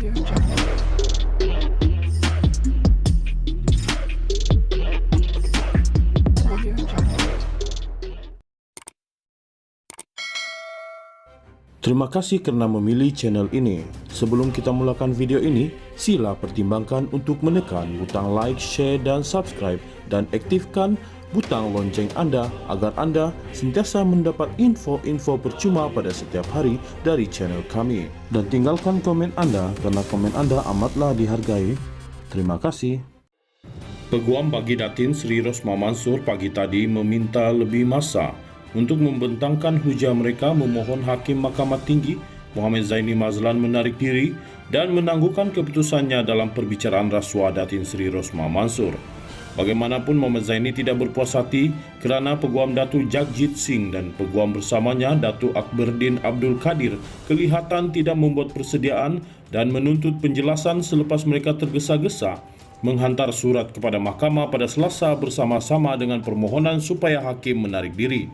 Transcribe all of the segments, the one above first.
Terima kasih karena memilih channel ini. Sebelum kita mulakan video ini, sila pertimbangkan untuk menekan butang like, share, dan subscribe, dan aktifkan butang lonceng Anda agar Anda sentiasa mendapat info-info percuma pada setiap hari dari channel kami. Dan tinggalkan komen Anda karena komen Anda amatlah dihargai. Terima kasih. Peguam bagi Datin Sri Rosma Mansur pagi tadi meminta lebih masa untuk membentangkan hujah mereka memohon Hakim Mahkamah Tinggi Muhammad Zaini Mazlan menarik diri dan menangguhkan keputusannya dalam perbicaraan rasuah Datin Sri Rosma Mansur. Bagaimanapun Muhammad Zaini tidak berpuas hati kerana Peguam Datu Jagjit Singh dan Peguam bersamanya Datu Akberdin Abdul Kadir kelihatan tidak membuat persediaan dan menuntut penjelasan selepas mereka tergesa-gesa menghantar surat kepada mahkamah pada Selasa bersama-sama dengan permohonan supaya hakim menarik diri.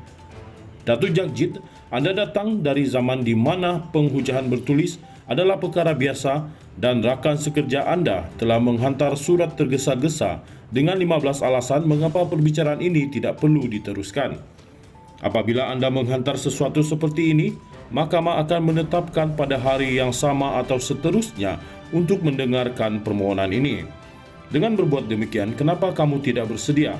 Datu Jagjit, Anda datang dari zaman di mana penghujahan bertulis adalah perkara biasa dan rakan sekerja Anda telah menghantar surat tergesa-gesa dengan 15 alasan mengapa perbicaraan ini tidak perlu diteruskan. Apabila Anda menghantar sesuatu seperti ini, mahkamah akan menetapkan pada hari yang sama atau seterusnya untuk mendengarkan permohonan ini. Dengan berbuat demikian, kenapa kamu tidak bersedia?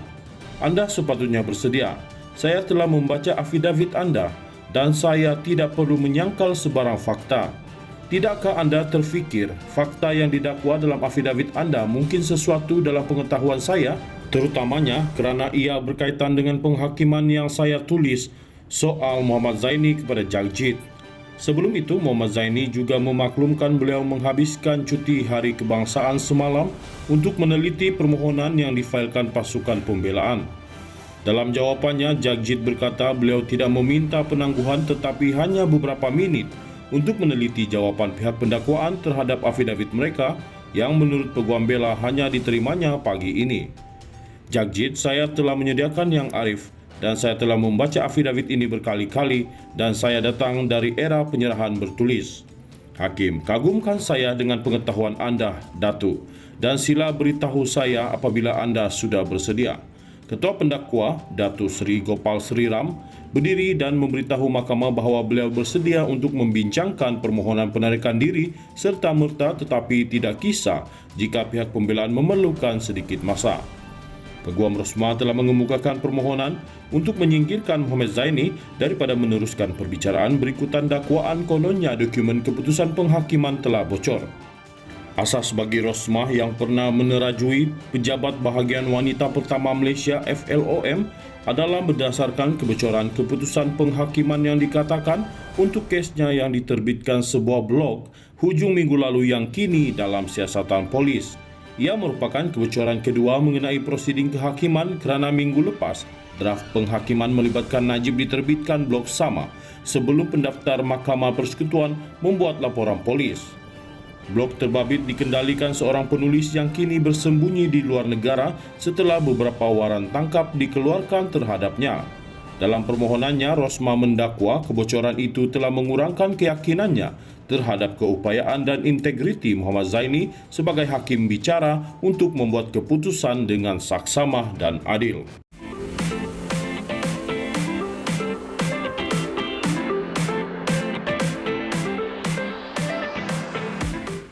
Anda sepatutnya bersedia. Saya telah membaca afidavit Anda dan saya tidak perlu menyangkal sebarang fakta. Tidakkah Anda terfikir fakta yang didakwa dalam afidavit Anda mungkin sesuatu dalam pengetahuan saya, terutamanya kerana ia berkaitan dengan penghakiman yang saya tulis soal Muhammad Zaini kepada Jagjit. Sebelum itu, Muhammad Zaini juga memaklumkan beliau menghabiskan cuti Hari Kebangsaan semalam untuk meneliti permohonan yang difailkan pasukan pembelaan. Dalam jawapannya, Jagjit berkata beliau tidak meminta penangguhan tetapi hanya beberapa minit untuk meneliti jawapan pihak pendakwaan terhadap afidavit mereka yang menurut Peguam Bela hanya diterimanya pagi ini. Jagjit, saya telah menyediakan yang arif dan saya telah membaca afidavit ini berkali-kali dan saya datang dari era penyerahan bertulis. Hakim, kagumkan saya dengan pengetahuan Anda, Datu, dan sila beritahu saya apabila Anda sudah bersedia. Ketua pendakwa, Datu Sri Gopal Sri Ram, berdiri dan memberitahu mahkamah bahawa beliau bersedia untuk membincangkan permohonan penarikan diri serta-merta tetapi tidak kisah jika pihak pembelaan memerlukan sedikit masa. Peguam Rosma telah mengemukakan permohonan untuk menyingkirkan Muhammad Zaini daripada meneruskan perbicaraan berikutan dakwaan kononnya dokumen keputusan penghakiman telah bocor. Asas bagi Rosmah yang pernah menerajui Pejabat Bahagian Wanita Pertama Malaysia FLOM adalah berdasarkan kebocoran keputusan penghakiman yang dikatakan untuk kesnya yang diterbitkan sebuah blog hujung minggu lalu yang kini dalam siasatan polis. Ia merupakan kebocoran kedua mengenai prosiding kehakiman kerana minggu lepas draft penghakiman melibatkan Najib diterbitkan blog sama sebelum pendaftar Mahkamah Persekutuan membuat laporan polis. Blog terbabit dikendalikan seorang penulis yang kini bersembunyi di luar negara setelah beberapa waran tangkap dikeluarkan terhadapnya. Dalam permohonannya, Rosma mendakwa kebocoran itu telah mengurangkan keyakinannya terhadap keupayaan dan integriti Muhammad Zaini sebagai hakim bicara untuk membuat keputusan dengan saksama dan adil.